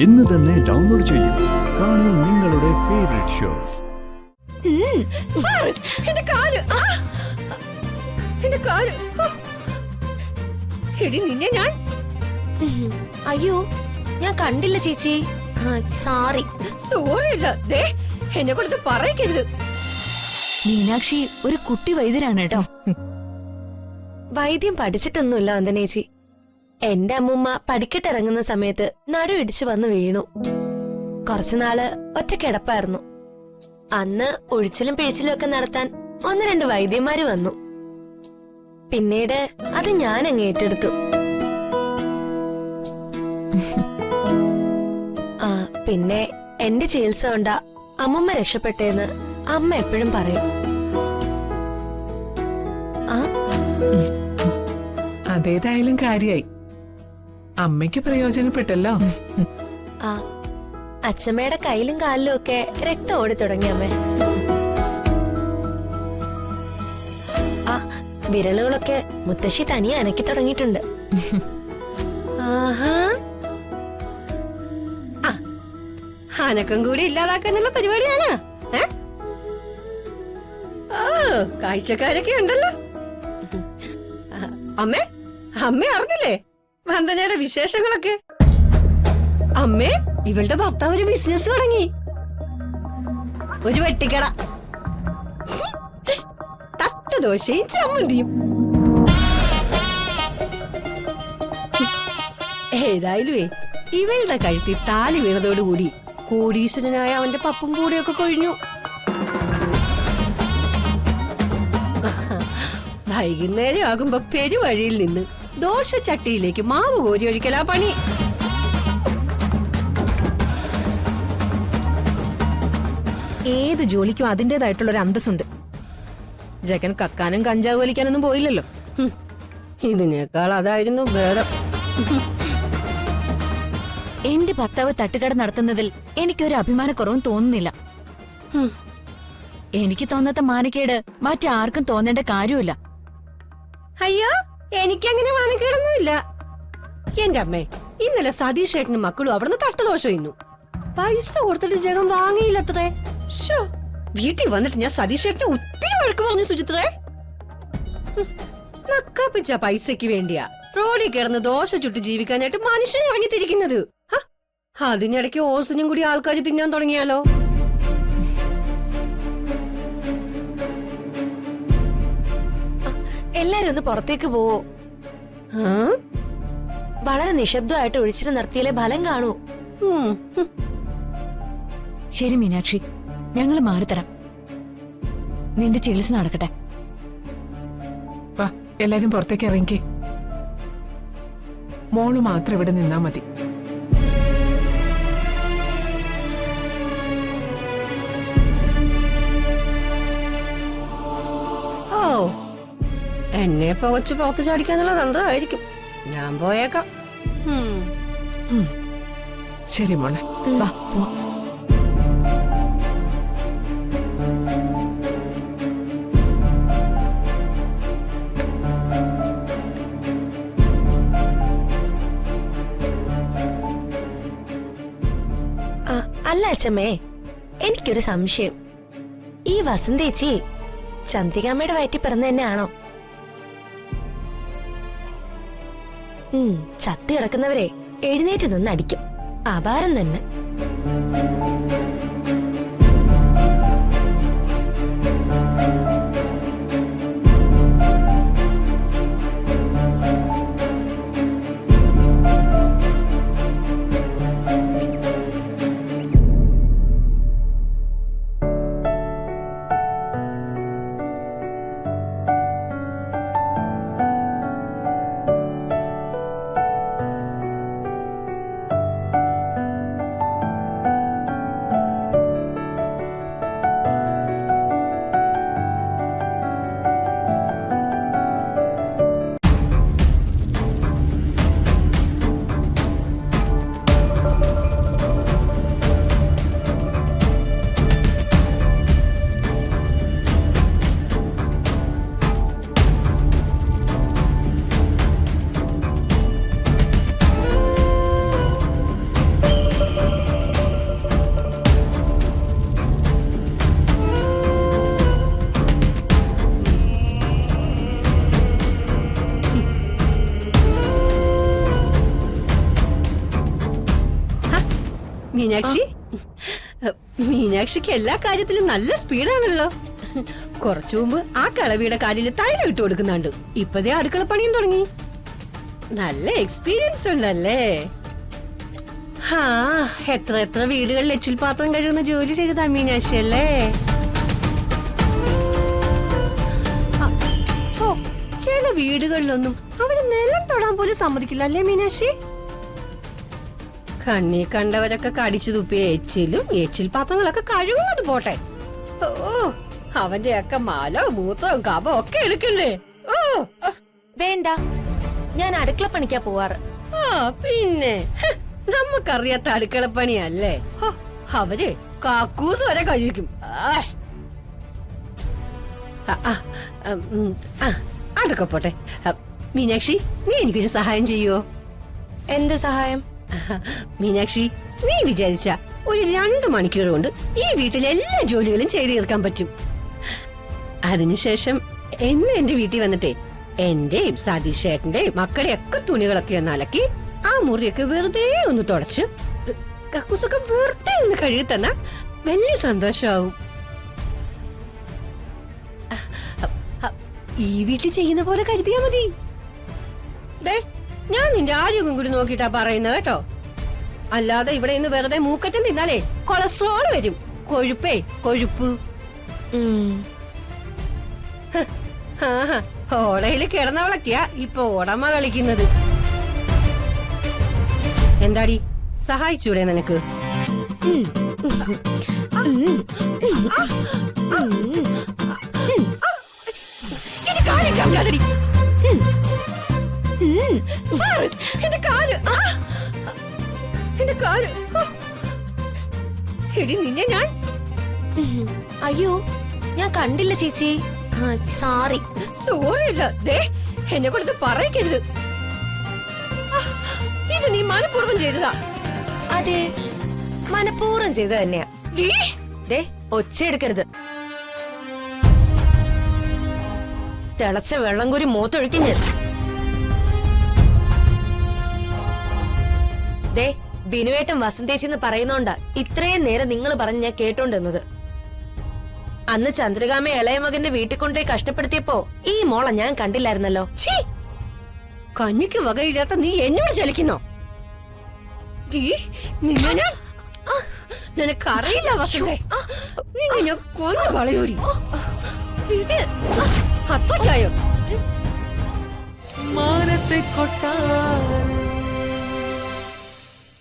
ഇന്ന് തന്നെ ഡൗൺലോഡ് ചെയ്യൂ. കാണൂ നിങ്ങളുടെ ഫേവറേറ്റ് ഷോസ്. നിന്നെ ഞാൻ അയ്യോ ഞാൻ കണ്ടില്ല ചേച്ചി. സോറി. സോറി അല്ല, ദേ എന്നെ കൊടുത്ത് പറയരുത്. മീനാക്ഷി ഒരു കുട്ടി വൈദ്യരാണ് കേട്ടോ. വൈദ്യം പഠിച്ചിട്ടൊന്നുമില്ല വന്ദനേച്ചി. എന്റെ അമ്മൂമ്മ പഠിക്കട്ടിറങ്ങുന്ന സമയത്ത് നടുവിടിച്ച് വന്ന് വീണു. കുറച്ചുനാള് ഒറ്റക്കിടപ്പായിരുന്നു. അന്ന് ഒഴിച്ചിലും പിഴിച്ചിലും ഒക്കെ നടത്താൻ 1-2 വൈദ്യന്മാര് വന്നു. പിന്നീട് അത് ഞാൻ അങ്ങ് ഏറ്റെടുത്തു. പിന്നെ എന്റെ ചികിത്സ കൊണ്ടാ അമ്മമ്മ രക്ഷപ്പെട്ടേന്ന് അമ്മ എപ്പോഴും പറയും. അതേതായാലും കാര്യായി. അമ്മയ്ക്ക് പ്രയോജനപ്പെട്ടല്ലോ. അച്ഛമ്മയുടെ കയ്യിലും കാലിലും ഒക്കെ രക്തം ഓടി തുടങ്ങി അമ്മേ. വിരലുകളൊക്കെ മുത്തശ്ശി തനിയെ അനക്കി തുടങ്ങിയിട്ടുണ്ട്. അനക്കം കൂടി ഇല്ലാതാക്കാനുള്ള പരിപാടിയാണ്. കാഴ്ചക്കാരൊക്കെ ഉണ്ടല്ലോ. അമ്മ അറിഞ്ഞില്ലേ വന്ദനയുടെ വിശേഷങ്ങളൊക്കെ? അമ്മേ, ഇവളുടെ ഭർത്താവ് ഒരു ബിസിനസ് തുടങ്ങി. ഒരു വെട്ടിക്കട, തട്ടുദോശയും ചമ്മന്തിയും. ഏതായാലും ഇവളുടെ കഴുത്തിൽ താലി വീണതോടുകൂടി കോടീശ്വരനായ അവന്റെ പപ്പും കൂടെയൊക്കെ കൊഴിഞ്ഞു. വൈകുന്നേരം ആകുമ്പോ പെരുവഴിയിൽ നിന്ന് ദോശച്ചട്ടിയിലേക്ക് മാവ് കോരി ഒഴിക്കലാ പണി. ഏത് ജോലിക്കും അതിന്റേതായിട്ടുള്ള ഒരു അന്തസ്സുണ്ട്. ജഗൻ കക്കാനും കഞ്ചാവ് വലിക്കാനൊന്നും പോയില്ലല്ലോ. ഇതിനേക്കാൾ അതായിരുന്നു ഭേദം. എന്റെ ഭർത്താവ് തട്ടുകട നടത്തുന്നതിൽ എനിക്കൊരു അഭിമാനക്കുറവും തോന്നുന്നില്ല. എനിക്ക് തോന്നാത്ത മാനക്കേട് മറ്റാർക്കും തോന്നേണ്ട കാര്യമില്ല. അയ്യോ, എനിക്കങ്ങനെ മാനക്കേടൊന്നുമില്ല. എന്റെ അമ്മേ, ഇന്നലെ സതീഷ് ഏട്ടനും മക്കളും അവിടുന്ന് തട്ടുദോശ ഇന്നു. പൈസ കൊടുത്തിട്ട് ജഗം വാങ്ങിയില്ലത്രേ. വീട്ടിൽ വന്നിട്ട് ഞാൻ സതീഷ് ഏട്ടനെ ഒത്തിരി വഴക്ക് പറഞ്ഞു സുചിത്രേ. നക്കാപ്പിച്ച പൈസക്ക് വേണ്ടിയാ റോഡിൽ കിടന്ന് ദോശ ചുട്ട് ജീവിക്കാനായിട്ട് മനുഷ്യനെ ഇറങ്ങിത്തിരിക്കുന്നത്. അതിനിടയ്ക്ക് ഓസിനും കൂടി ആൾക്കാർ തിന്നാൻ തുടങ്ങിയാലോ? എല്ലാരും ഒന്ന് പുറത്തേക്ക് പോവോ? വളരെ നിശബ്ദമായിട്ട് ഒഴിച്ചിട്ട് നിർത്തിയാലേ ഫലം കാണൂ. ശരി മീനാക്ഷി, ഞങ്ങൾ മാറിത്തരാം. നിന്റെ ചികിത്സ നടക്കട്ടെ. വാ, എല്ലാരും പുറത്തേക്ക് ഇറങ്ങി. മോള് മാത്രം ഇവിടെ നിന്നാ മതി. എന്നെ പുകച്ച് പുറത്ത് ചാടിക്കാന്നുള്ള തന്ത്രമായിരിക്കും. ഞാൻ പോയേക്കാം. ശരി മോളെ, വാ പോ. അല്ല അച്ഛമ്മേ, എനിക്കൊരു സംശയം. ഈ വസന്തേച്ചി ചന്ദ്രികാമ്മയുടെ വയറ്റിൽ പിറന്ന തന്നെയാണോ? ചത്തു കിടക്കുന്നവരെ എഴുന്നേറ്റ് നിന്ന് അടിക്കും. അപാരം തന്നെ. മീനാക്ഷി, മീനാക്ഷിക്ക് എല്ലാ കാര്യത്തിലും നല്ല സ്പീഡാണല്ലോ. കുറച്ചു മുമ്പ് ആ കളവിയുടെ കാലിൽ തൈലം ഇട്ട് കൊടുക്കുന്നുണ്ട്. ഇപ്പതേ അടുക്കള പണിയും തുടങ്ങി. നല്ല എക്സ്പീരിയൻസ് ഉണ്ടല്ലേ? ഹാ, എത്ര എത്ര വീടുകളിൽ എച്ചിൽ പാത്രം കഴുകുന്ന ജോലി ചെയ്തതാ മീനാക്ഷി അല്ലേ? ഓ, ചില വീടുകളിലൊന്നും അവര് നിലം തൊടാൻ പോലും സമ്മതിക്കില്ല അല്ലേ മീനാക്ഷി? കണ്ണി കണ്ടവരൊക്കെ കടിച്ചു തുപ്പിയ എച്ചിൽ പാത്രങ്ങളൊക്കെ കഴുകുന്നത് പോട്ടെ. ഓ, അവന്റെ ഒക്കെ മാലോ മൂത്രവും കപോ ഒക്കെ എടുക്കണ്ടേ? ഓ വേണ്ട, ഞാൻ അടുക്കള പണിക്കാ പോവാറ്. ആ പിന്നെ നമുക്കറിയാത്ത അടുക്കളപ്പണിയല്ലേ? ഹോ, അവര് കാക്കൂസ് വരെ കഴിക്കും. അതൊക്കെ പോട്ടെ. മീനാക്ഷി, നീ എനിക്കൊരു സഹായം ചെയ്യോ? എന്ത് സഹായം? മീനാക്ഷി, നീ വിചാരിച്ച ഒരു 2 മണിക്കൂർ കൊണ്ട് ഈ വീട്ടിലെ എല്ലാ ജോലികളും ചെയ്തു തീർക്കാൻ പറ്റും. അതിനുശേഷം എന്നും എന്റെ വീട്ടിൽ വന്നിട്ടേ എന്റെയും സതീഷ് ഏട്ടന്റെയും മക്കളുടെ ഒക്കെ തുണികളൊക്കെ ഒന്ന് അലക്കി ആ മുറിയൊക്കെ വെറുതെ ഒന്ന് തുടച്ച് കക്കൂസൊക്കെ വെറുതെ ഒന്ന് കഴുകി തന്ന വലിയ സന്തോഷമാവും. ഈ വീട്ടിൽ ചെയ്യുന്ന പോലെ കരുതിയാ മതി. ഞാൻ നിന്റെ ആരോഗ്യം കൂടി നോക്കിട്ടാ പറയുന്നത് കേട്ടോ. അല്ലാതെ ഇവിടെ ഇന്ന് വെറുതെ മൂക്കറ്റം തിന്നാലേ കൊളസ്ട്രോൾ വരും. കൊഴുപ്പ്. ഓടയില് കിടന്നവളൊക്കെയാ ഇപ്പൊ ഓടമ്മ കളിക്കുന്നത്. എന്താടി, സഹായിച്ചൂടെ നിനക്ക്? നിന്നെ ഞാൻ അയ്യോ, ഞാൻ കണ്ടില്ല ചേച്ചി. സോറി. അല്ല, ദേ എന്നെ കൊടുത്ത് പറയരുത്. ഇത് നീ മനഃപൂർവ്വം ചെയ്തതാ. അതെ, മനഃപൂർവ്വം ചെയ്ത തന്നെയാ. ദേ, ഒച്ച എടുക്കരുത്. തിളച്ച വെള്ളം കൂടി മൂത്തൊഴിക്കും ഞാൻ. ദേ, ബിനുവേട്ടൻ വസന്തേച്ചെന്ന് പറയുന്നോണ്ടാ ഇത്രയും നേരം നിങ്ങൾ പറഞ്ഞ് ഞാൻ കേട്ടോണ്ടിരുന്നത്. അന്ന് ചന്ദ്രകാമ ഇളയ മകന്റെ വീട്ടിൽ കൊണ്ടുപോയി കഷ്ടപ്പെടുത്തിയപ്പോ ഈ മോളെ ഞാൻ കണ്ടില്ലായിരുന്നല്ലോ. കഞ്ഞിക്ക് വകയില്ലാത്ത നീ എന്നോട് ചലിക്കുന്നോ? നിനക്കറിയില്ല വസന്തേ, നിന്നെ ഞാൻ കൊന്നു കളയൂരി. അത്രയ്ക്കായോ? മാനത്തെ കൊട്ടാ